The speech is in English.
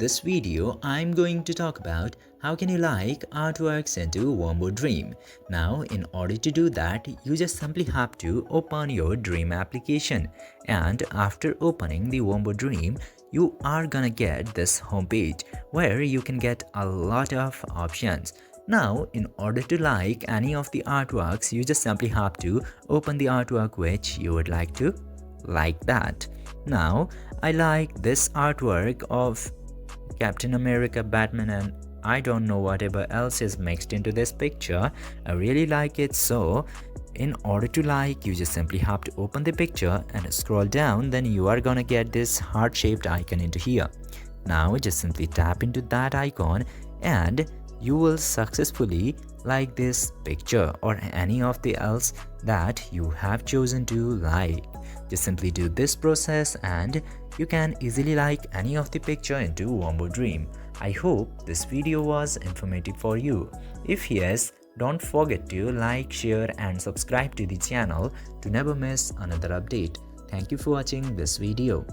this video, I'm going to talk about how can you like artworks into Wombo Dream. Now, in order to do that, you just simply have to open your Dream application. And after opening the Wombo Dream, you are gonna get this homepage where you can get a lot of options. Now, in order to like any of the artworks, you just simply have to open the artwork which you would like to like that. Now, I like this artwork of Captain America, Batman, and I don't know whatever else is mixed into this picture. I really like it, so in order to like, you just simply have to open the picture and scroll down, then you are gonna get this heart-shaped icon into here. Now just simply tap into that icon and you will successfully like this picture or any of the else that you have chosen to like. Just simply do this process and you can easily like any of the picture into Wombo Dream. I hope this video was informative for you. If yes, don't forget to like, share and subscribe to the channel to never miss another update. Thank you for watching this video.